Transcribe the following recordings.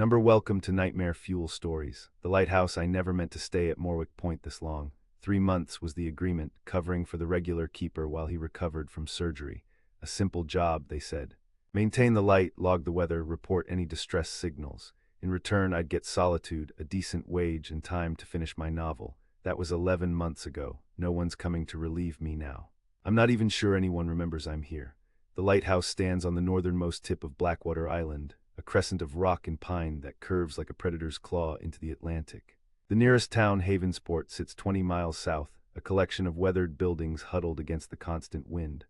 Welcome to Nightmare Fuel Stories. The lighthouse. I never meant to stay at Morwick Point this long. 3 months was the agreement, covering for the regular keeper while he recovered from surgery. A simple job, they said. Maintain the light, log the weather, report any distress signals. In return, I'd get solitude, a decent wage, and time to finish my novel. That was 11 months ago. No one's coming to relieve me now. I'm not even sure anyone remembers I'm here. The lighthouse stands on the northernmost tip of Blackwater Island, a crescent of rock and pine that curves like a predator's claw into the Atlantic. The nearest town, Havensport, sits 20 miles south, a collection of weathered buildings huddled against the constant wind.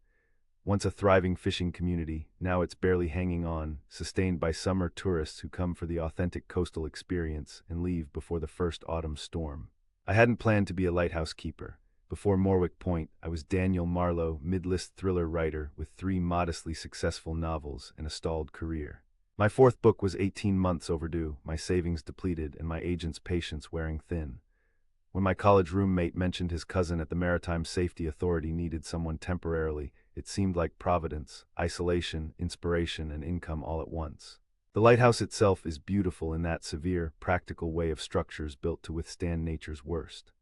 Once a thriving fishing community, now it's barely hanging on, sustained by summer tourists who come for the authentic coastal experience and leave before the first autumn storm. I hadn't planned to be a lighthouse keeper. Before Morwick Point, I was Daniel Marlowe, mid-list thriller writer with 3 modestly successful novels and a stalled career. My 4th book was 18 months overdue, my savings depleted, and my agent's patience wearing thin. When my college roommate mentioned his cousin at the Maritime Safety Authority needed someone temporarily, it seemed like providence, isolation, inspiration, and income all at once. The lighthouse itself is beautiful in that severe, practical way of structures built to withstand nature's worst.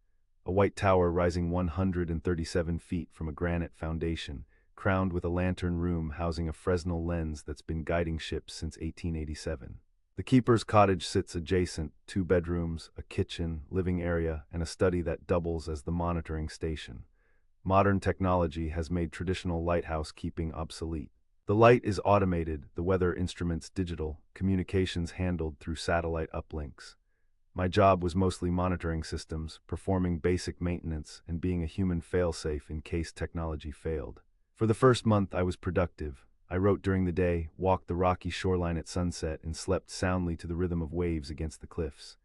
A white tower rising 137 feet from a granite foundation, crowned with a lantern room housing a Fresnel lens that's been guiding ships since 1887. The keeper's cottage sits adjacent, 2 bedrooms, a kitchen, living area, and a study that doubles as the monitoring station. Modern technology has made traditional lighthouse keeping obsolete. The light is automated, the weather instruments digital, communications handled through satellite uplinks. My job was mostly monitoring systems, performing basic maintenance, and being a human failsafe in case technology failed. For the first month, I was productive. I wrote during the day, walked the rocky shoreline at sunset, and slept soundly to the rhythm of waves against the cliffs.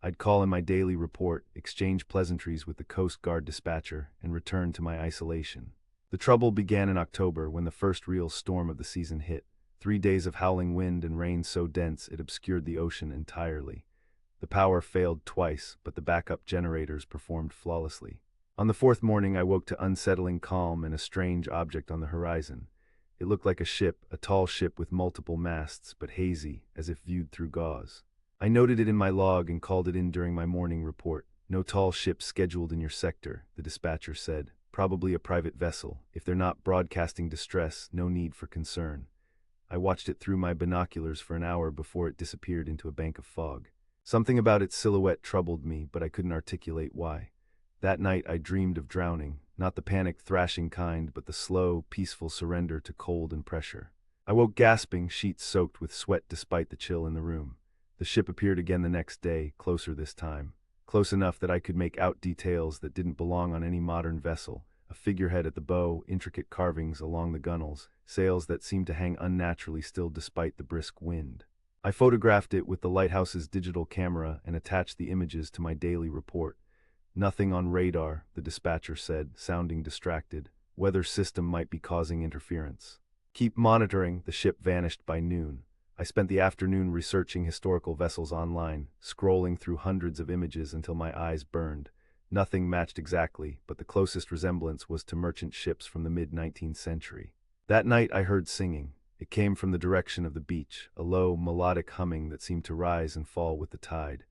I'd call in my daily report, exchange pleasantries with the Coast Guard dispatcher, and return to my isolation. The trouble began in October when the first real storm of the season hit. 3 days of howling wind and rain so dense it obscured the ocean entirely. The power failed twice, but the backup generators performed flawlessly. On the 4th morning, I woke to unsettling calm and a strange object on the horizon. It looked like a ship, a tall ship with multiple masts, but hazy, as if viewed through gauze. I noted it in my log and called it in during my morning report. No tall ships scheduled in your sector, the dispatcher said. Probably a private vessel. If they're not broadcasting distress, no need for concern. I watched it through my binoculars for an hour before it disappeared into a bank of fog. Something about its silhouette troubled me, but I couldn't articulate why. That night I dreamed of drowning, not the panic thrashing kind, but the slow, peaceful surrender to cold and pressure. I woke gasping, sheets soaked with sweat despite the chill in the room. The ship appeared again the next day, closer this time. Close enough that I could make out details that didn't belong on any modern vessel. A figurehead at the bow, intricate carvings along the gunnels, sails that seemed to hang unnaturally still despite the brisk wind. I photographed it with the lighthouse's digital camera and attached the images to my daily report. Nothing on radar, the dispatcher said, sounding distracted. Weather system might be causing interference. Keep monitoring. The ship vanished by noon. I spent the afternoon researching historical vessels online, scrolling through hundreds of images until my eyes burned. Nothing matched exactly, but the closest resemblance was to merchant ships from the mid-19th century. That night I heard singing. It came from the direction of the beach, a low, melodic humming that seemed to rise and fall with the tide.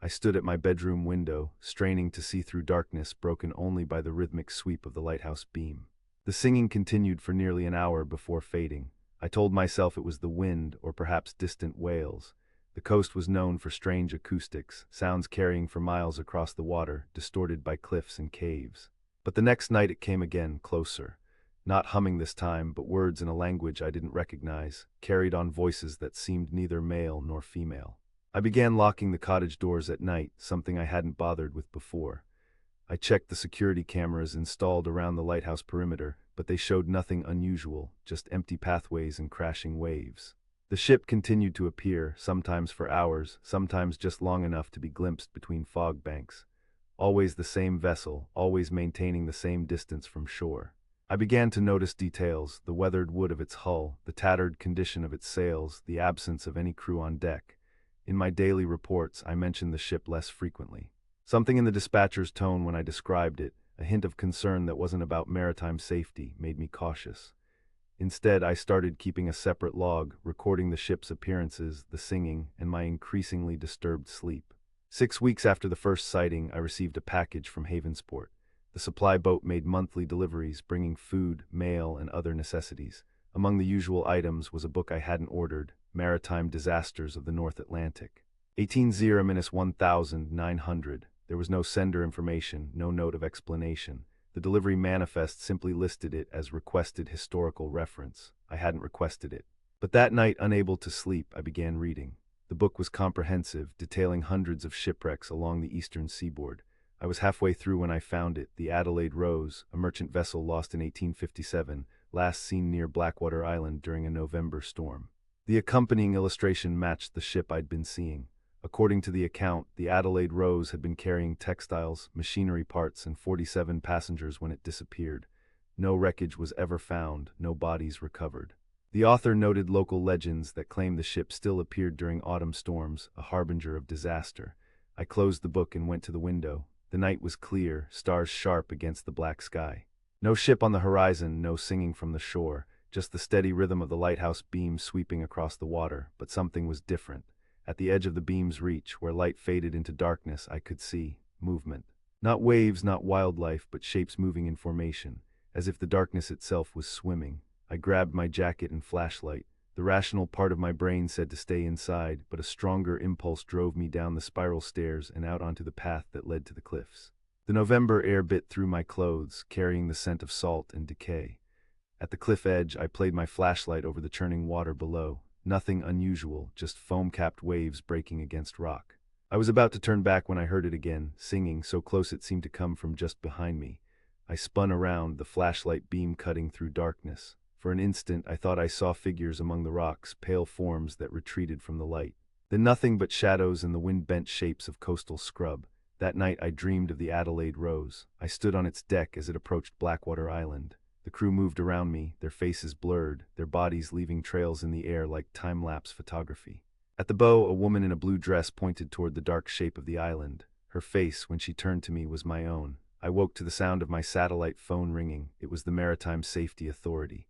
I stood at my bedroom window, straining to see through darkness broken only by the rhythmic sweep of the lighthouse beam. The singing continued for nearly an hour before fading. I told myself it was the wind, or perhaps distant wails. The coast was known for strange acoustics, sounds carrying for miles across the water, distorted by cliffs and caves. But the next night it came again, closer. Not humming this time, but words in a language I didn't recognize, carried on voices that seemed neither male nor female. I began locking the cottage doors at night, something I hadn't bothered with before. I checked the security cameras installed around the lighthouse perimeter, but they showed nothing unusual, just empty pathways and crashing waves. The ship continued to appear, sometimes for hours, sometimes just long enough to be glimpsed between fog banks. Always the same vessel, always maintaining the same distance from shore. I began to notice details, the weathered wood of its hull, the tattered condition of its sails, the absence of any crew on deck. In my daily reports, I mentioned the ship less frequently. Something in the dispatcher's tone when I described it, a hint of concern that wasn't about maritime safety, made me cautious. Instead, I started keeping a separate log, recording the ship's appearances, the singing, and my increasingly disturbed sleep. 6 weeks after the first sighting, I received a package from Havensport. The supply boat made monthly deliveries, bringing food, mail, and other necessities. Among the usual items was a book I hadn't ordered, Maritime Disasters of the North Atlantic. 18-1900. There was no sender information, no note of explanation. The delivery manifest simply listed it as requested historical reference. I hadn't requested it. But that night, unable to sleep, I began reading. The book was comprehensive, detailing hundreds of shipwrecks along the eastern seaboard. I was halfway through when I found it, the Adelaide Rose, a merchant vessel lost in 1857, last seen near Blackwater Island during a November storm. The accompanying illustration matched the ship I'd been seeing. According to the account, the Adelaide Rose had been carrying textiles, machinery parts, and 47 passengers when it disappeared. No wreckage was ever found, no bodies recovered. The author noted local legends that claimed the ship still appeared during autumn storms, a harbinger of disaster. I closed the book and went to the window. The night was clear, stars sharp against the black sky. No ship on the horizon, no singing from the shore, just the steady rhythm of the lighthouse beams sweeping across the water, but something was different. At the edge of the beam's reach, where light faded into darkness, I could see movement. Not waves, not wildlife, but shapes moving in formation, as if the darkness itself was swimming. I grabbed my jacket and flashlight. The rational part of my brain said to stay inside, but a stronger impulse drove me down the spiral stairs and out onto the path that led to the cliffs. The November air bit through my clothes, carrying the scent of salt and decay. At the cliff edge, I played my flashlight over the churning water below. Nothing unusual, just foam-capped waves breaking against rock. I was about to turn back when I heard it again, singing, so close it seemed to come from just behind me. I spun around, the flashlight beam cutting through darkness. For an instant, I thought I saw figures among the rocks, pale forms that retreated from the light. Then nothing but shadows and the wind-bent shapes of coastal scrub. That night I dreamed of the Adelaide Rose. I stood on its deck as it approached Blackwater Island. The crew moved around me, their faces blurred, their bodies leaving trails in the air like time-lapse photography. At the bow, a woman in a blue dress pointed toward the dark shape of the island. Her face, when she turned to me, was my own. I woke to the sound of my satellite phone ringing. It was the Maritime Safety Authority.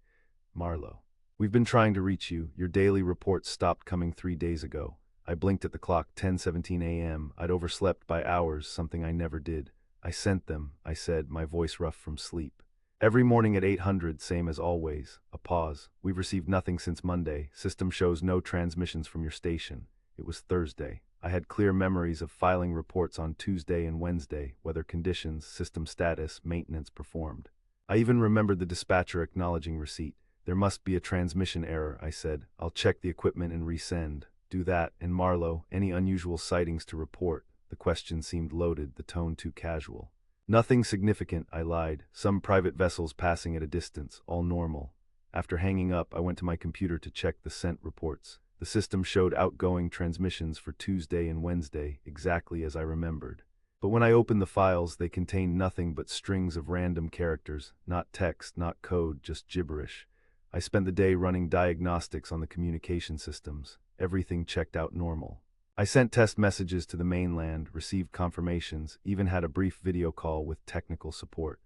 Marlowe. We've been trying to reach you. Your daily reports stopped coming 3 days ago. I blinked at the clock, 10:17 a.m. I'd overslept by hours, something I never did. I sent them, I said, my voice rough from sleep. Every morning at 800, same as always. A pause. We've received nothing since Monday. System shows no transmissions from your station. It was Thursday. I had clear memories of filing reports on Tuesday and Wednesday, weather conditions, system status, maintenance performed. I even remembered the dispatcher acknowledging receipt. There must be a transmission error, I said. I'll check the equipment and resend. Do that, and Marlowe, any unusual sightings to report? The question seemed loaded, the tone too casual. Nothing significant, I lied. Some private vessels passing at a distance, all normal. After hanging up, I went to my computer to check the sent reports. The system showed outgoing transmissions for Tuesday and Wednesday, exactly as I remembered. But when I opened the files, they contained nothing but strings of random characters, not text, not code, just gibberish. I spent the day running diagnostics on the communication systems. Everything checked out normal. I sent test messages to the mainland, received confirmations, even had a brief video call with technical support.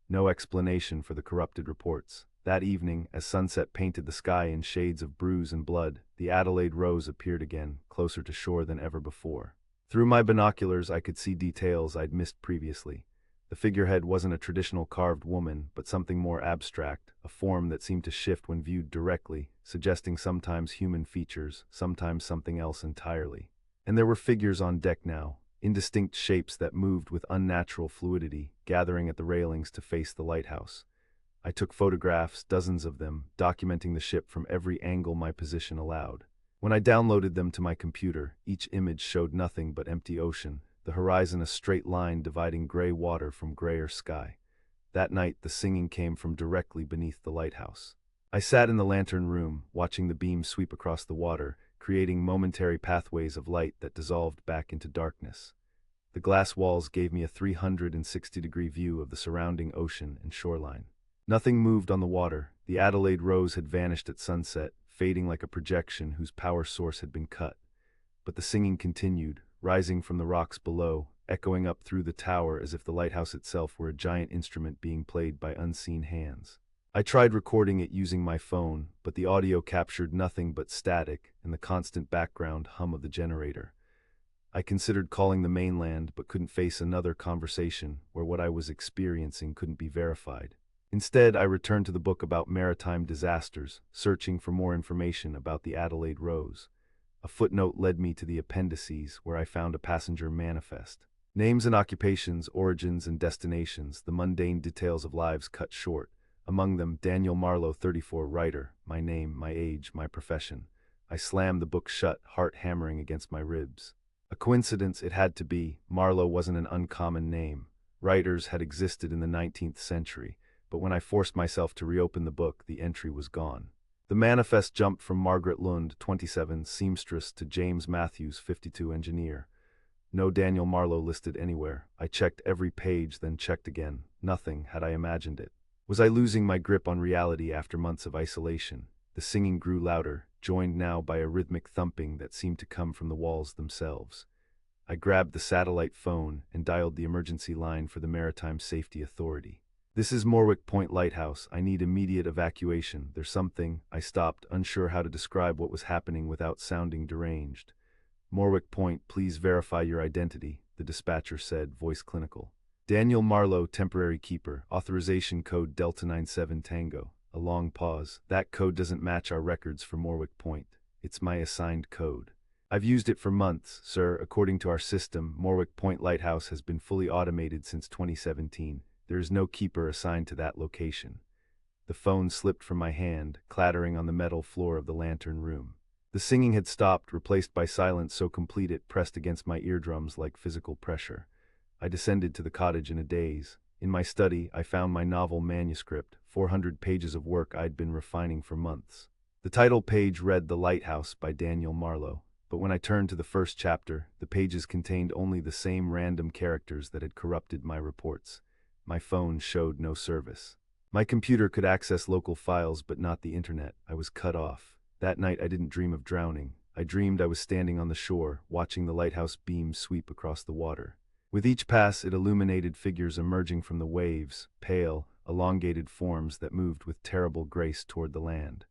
No explanation for the corrupted reports. That evening, as sunset painted the sky in shades of bruise and blood, the Adelaide Rose appeared again, closer to shore than ever before. Through my binoculars, I could see details I'd missed previously. The figurehead wasn't a traditional carved woman, but something more abstract, a form that seemed to shift when viewed directly, suggesting sometimes human features, sometimes something else entirely. And there were figures on deck now, indistinct shapes that moved with unnatural fluidity, gathering at the railings to face the lighthouse. I took photographs, dozens of them, documenting the ship from every angle my position allowed. When I downloaded them to my computer, each image showed nothing but empty ocean, the horizon a straight line dividing gray water from grayer sky. That night, the singing came from directly beneath the lighthouse. I sat in the lantern room, watching the beam sweep across the water, creating momentary pathways of light that dissolved back into darkness. The glass walls gave me a 360-degree view of the surrounding ocean and shoreline. Nothing moved on the water. The Adelaide Rose had vanished at sunset, fading like a projection whose power source had been cut. But the singing continued, rising from the rocks below, echoing up through the tower as if the lighthouse itself were a giant instrument being played by unseen hands. I tried recording it using my phone, but the audio captured nothing but static and the constant background hum of the generator. I considered calling the mainland, but couldn't face another conversation where what I was experiencing couldn't be verified. Instead, I returned to the book about maritime disasters, searching for more information about the Adelaide Rose. A footnote led me to the appendices, where I found a passenger manifest. Names and occupations, origins and destinations, the mundane details of lives cut short. Among them, Daniel Marlowe, 34, writer, my name, my age, my profession. I slammed the book shut, heart hammering against my ribs. A coincidence it had to be. Marlowe wasn't an uncommon name. Writers had existed in the 19th century, but when I forced myself to reopen the book, the entry was gone. The manifest jumped from Margaret Lund, 27, seamstress, to James Matthews, 52, engineer. No Daniel Marlowe listed anywhere. I checked every page, then checked again. Nothing had I imagined it. Was I losing my grip on reality after months of isolation? The singing grew louder, joined now by a rhythmic thumping that seemed to come from the walls themselves. I grabbed the satellite phone and dialed the emergency line for the Maritime Safety Authority. "This is Morwick Point Lighthouse. I need immediate evacuation. There's something." I stopped, unsure how to describe what was happening without sounding deranged. "Morwick Point, please verify your identity," the dispatcher said, voice clinical. "Daniel Marlowe, temporary keeper, authorization code Delta 97 Tango." A long pause. "That code doesn't match our records for Morwick Point. It's my assigned code." "I've used it for months, sir. According to our system, Morwick Point Lighthouse has been fully automated since 2017. There is no keeper assigned to that location." The phone slipped from my hand, clattering on the metal floor of the lantern room. The singing had stopped, replaced by silence so complete it pressed against my eardrums like physical pressure. I descended to the cottage in a daze. In my study, I found my novel manuscript, 400 pages of work I'd been refining for months. The title page read The Lighthouse by Daniel Marlowe, but when I turned to the first chapter, the pages contained only the same random characters that had corrupted my reports. My phone showed no service. My computer could access local files but not the internet. I was cut off. That night I didn't dream of drowning. I dreamed I was standing on the shore, watching the lighthouse beams sweep across the water. With each pass, it illuminated figures emerging from the waves, pale, elongated forms that moved with terrible grace toward the land.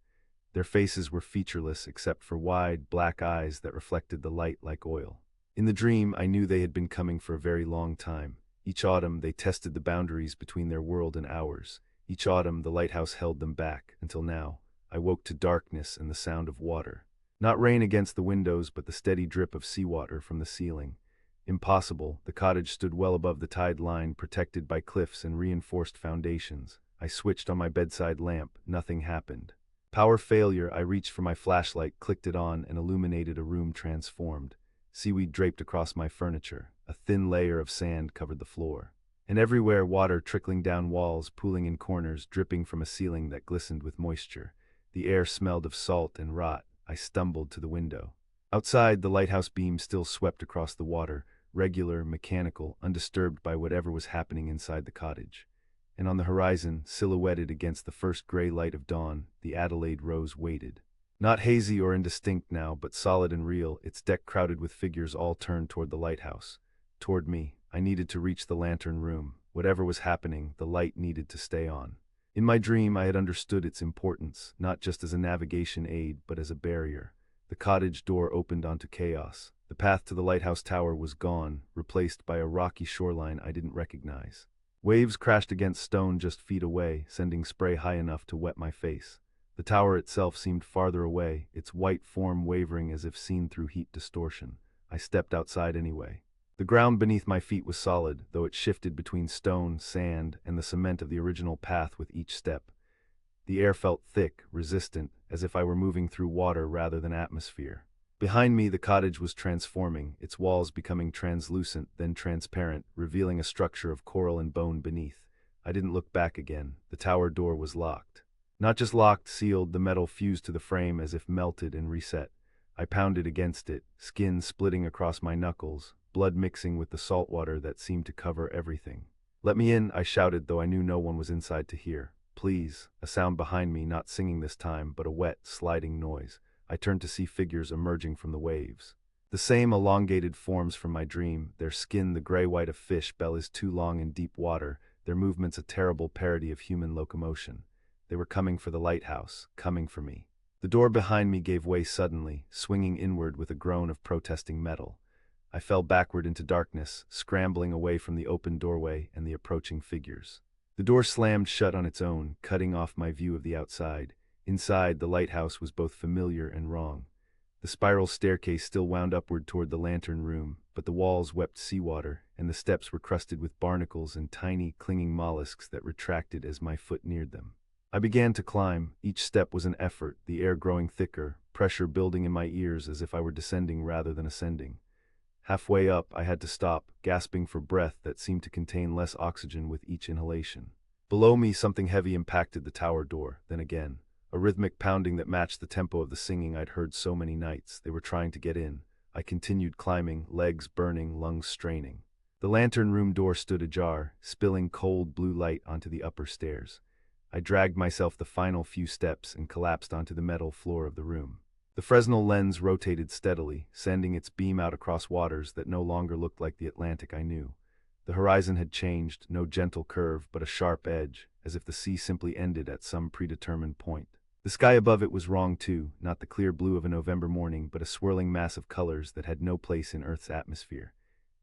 Their faces were featureless except for wide, black eyes that reflected the light like oil. In the dream, I knew they had been coming for a very long time. Each autumn, they tested the boundaries between their world and ours. Each autumn, the lighthouse held them back, until now. I woke to darkness and the sound of water. Not rain against the windows, but the steady drip of seawater from the ceiling. Impossible. The cottage stood well above the tide line, protected by cliffs and reinforced foundations. I switched on my bedside lamp. Nothing happened. Power failure. I reached for my flashlight, clicked it on, and illuminated a room transformed. Seaweed draped across my furniture. A thin layer of sand covered the floor. And everywhere, water trickling down walls, pooling in corners, dripping from a ceiling that glistened with moisture. The air smelled of salt and rot. I stumbled to the window. Outside, the lighthouse beam still swept across the water, regular, mechanical, undisturbed by whatever was happening inside the cottage. And on the horizon, silhouetted against the first gray light of dawn, the Adelaide Rose waited. Not hazy or indistinct now, but solid and real, its deck crowded with figures all turned toward the lighthouse. Toward me. I needed to reach the lantern room. Whatever was happening, the light needed to stay on. In my dream, I had understood its importance, not just as a navigation aid, but as a barrier. The cottage door opened onto chaos. The path to the lighthouse tower was gone, replaced by a rocky shoreline I didn't recognize. Waves crashed against stone just feet away, sending spray high enough to wet my face. The tower itself seemed farther away, its white form wavering as if seen through heat distortion. I stepped outside anyway. The ground beneath my feet was solid, though it shifted between stone, sand, and the cement of the original path with each step. The air felt thick, resistant, as if I were moving through water rather than atmosphere. Behind me, the cottage was transforming, its walls becoming translucent, then transparent, revealing a structure of coral and bone beneath. I didn't look back again. The tower door was locked. Not just locked, sealed, the metal fused to the frame as if melted and reset. I pounded against it, skin splitting across my knuckles, blood mixing with the salt water that seemed to cover everything. "Let me in," I shouted, though I knew no one was inside to hear. "Please." A sound behind me, not singing this time, but a wet, sliding noise. I turned to see figures emerging from the waves. The same elongated forms from my dream, their skin the gray-white of fish bellies too long in deep water, their movements a terrible parody of human locomotion. They were coming for the lighthouse, coming for me. The door behind me gave way suddenly, swinging inward with a groan of protesting metal. I fell backward into darkness, scrambling away from the open doorway and the approaching figures. The door slammed shut on its own, cutting off my view of the outside. Inside, the lighthouse was both familiar and wrong. The spiral staircase still wound upward toward the lantern room, but the walls wept seawater, and the steps were crusted with barnacles and tiny, clinging mollusks that retracted as my foot neared them. I began to climb. Each step was an effort, the air growing thicker, pressure building in my ears as if I were descending rather than ascending. Halfway up, I had to stop, gasping for breath that seemed to contain less oxygen with each inhalation. Below me, something heavy impacted the tower door, then again. A rhythmic pounding that matched the tempo of the singing I'd heard so many nights. They were trying to get in. I continued climbing, legs burning, lungs straining. The lantern room door stood ajar, spilling cold blue light onto the upper stairs. I dragged myself the final few steps and collapsed onto the metal floor of the room. The Fresnel lens rotated steadily, sending its beam out across waters that no longer looked like the Atlantic I knew. The horizon had changed, no gentle curve, but a sharp edge, as if the sea simply ended at some predetermined point. The sky above it was wrong too, not the clear blue of a November morning, but a swirling mass of colors that had no place in Earth's atmosphere.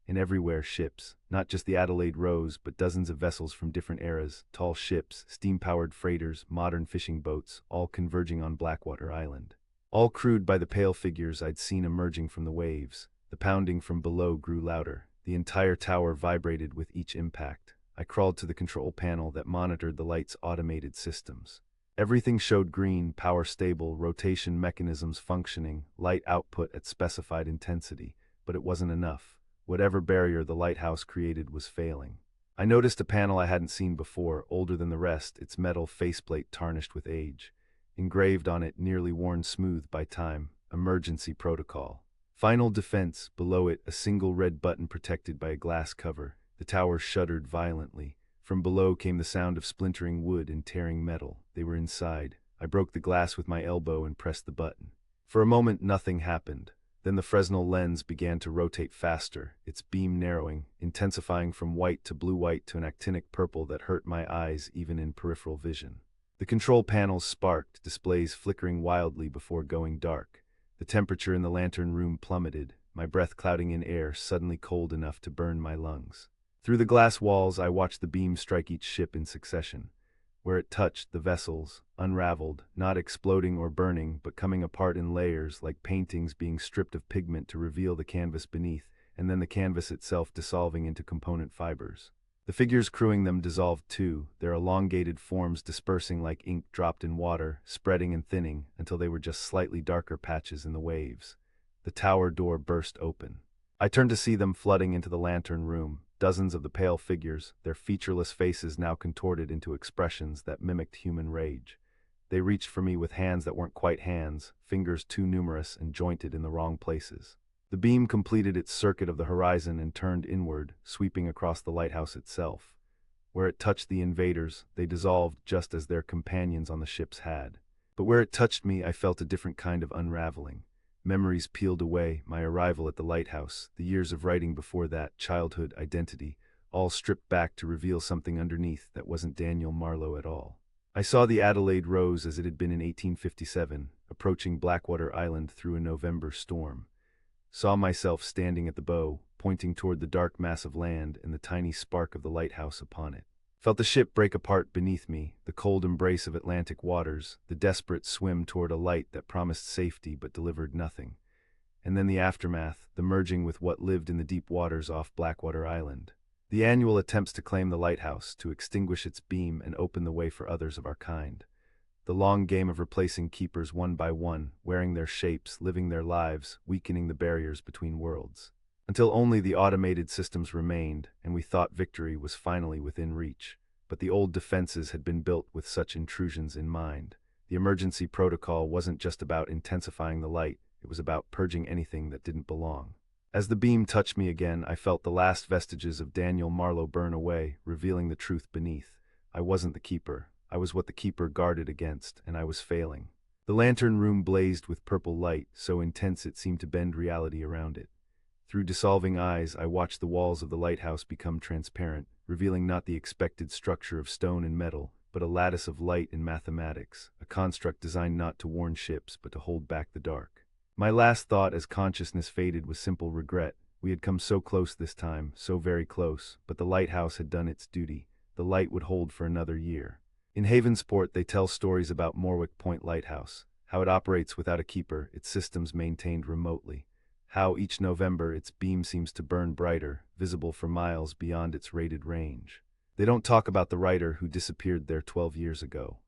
And everywhere ships, not just the Adelaide Rose, but dozens of vessels from different eras, tall ships, steam-powered freighters, modern fishing boats, all converging on Blackwater Island. All crewed by the pale figures I'd seen emerging from the waves. The pounding from below grew louder. The entire tower vibrated with each impact. I crawled to the control panel that monitored the light's automated systems. Everything showed green, power stable, rotation mechanisms functioning, light output at specified intensity, but it wasn't enough. Whatever barrier the lighthouse created was failing. I noticed a panel I hadn't seen before, older than the rest, its metal faceplate tarnished with age. Engraved on it, nearly worn smooth by time, emergency protocol. Final defense, below it, a single red button protected by a glass cover. The tower shuddered violently. From below came the sound of splintering wood and tearing metal. They were inside. I broke the glass with my elbow and pressed the button. For a moment, nothing happened. Then the Fresnel lens began to rotate faster, its beam narrowing, intensifying from white to blue-white to an actinic purple that hurt my eyes even in peripheral vision. The control panels sparked, displays flickering wildly before going dark. The temperature in the lantern room plummeted, my breath clouding in air suddenly cold enough to burn my lungs. Through the glass walls, I watched the beam strike each ship in succession. Where it touched, the vessels, unraveled, not exploding or burning, but coming apart in layers like paintings being stripped of pigment to reveal the canvas beneath, and then the canvas itself dissolving into component fibers. The figures crewing them dissolved too, their elongated forms dispersing like ink dropped in water, spreading and thinning until they were just slightly darker patches in the waves. The tower door burst open. I turned to see them flooding into the lantern room, dozens of the pale figures, their featureless faces now contorted into expressions that mimicked human rage. They reached for me with hands that weren't quite hands, fingers too numerous and jointed in the wrong places. The beam completed its circuit of the horizon and turned inward, sweeping across the lighthouse itself. Where it touched the invaders, they dissolved just as their companions on the ships had. But where it touched me, I felt a different kind of unraveling. Memories peeled away, my arrival at the lighthouse, the years of writing before that, childhood, identity, all stripped back to reveal something underneath that wasn't Daniel Marlowe at all. I saw the Adelaide Rose as it had been in 1857, approaching Blackwater Island through a November storm. Saw myself standing at the bow, pointing toward the dark mass of land and the tiny spark of the lighthouse upon it. Felt the ship break apart beneath me, the cold embrace of Atlantic waters, the desperate swim toward a light that promised safety but delivered nothing. And then the aftermath, the merging with what lived in the deep waters off Blackwater Island. The annual attempts to claim the lighthouse, to extinguish its beam and open the way for others of our kind. The long game of replacing keepers one by one, wearing their shapes, living their lives, weakening the barriers between worlds. Until only the automated systems remained, and we thought victory was finally within reach. But the old defenses had been built with such intrusions in mind. The emergency protocol wasn't just about intensifying the light, it was about purging anything that didn't belong. As the beam touched me again, I felt the last vestiges of Daniel Marlowe burn away, revealing the truth beneath. I wasn't the keeper. I was what the keeper guarded against, and I was failing. The lantern room blazed with purple light, so intense it seemed to bend reality around it. Through dissolving eyes, I watched the walls of the lighthouse become transparent, revealing not the expected structure of stone and metal, but a lattice of light in mathematics, a construct designed not to warn ships but to hold back the dark. My last thought as consciousness faded was simple regret. We had come so close this time, so very close, but the lighthouse had done its duty. The light would hold for another year. In Havensport, they tell stories about Morwick Point Lighthouse, how it operates without a keeper, its systems maintained remotely, how each November its beam seems to burn brighter, visible for miles beyond its rated range. They don't talk about the writer who disappeared there 12 years ago,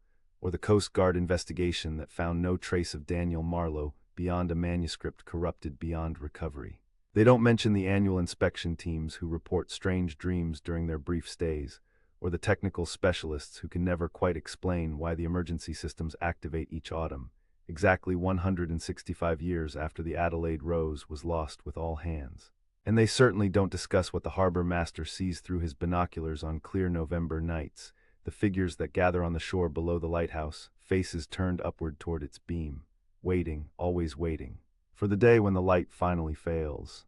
or the Coast Guard investigation that found no trace of Daniel Marlowe beyond a manuscript corrupted beyond recovery. They don't mention the annual inspection teams who report strange dreams during their brief stays, or the technical specialists who can never quite explain why the emergency systems activate each autumn, exactly 165 years after the Adelaide Rose was lost with all hands. And they certainly don't discuss what the harbor master sees through his binoculars on clear November nights, the figures that gather on the shore below the lighthouse, faces turned upward toward its beam, waiting, always waiting, for the day when the light finally fails.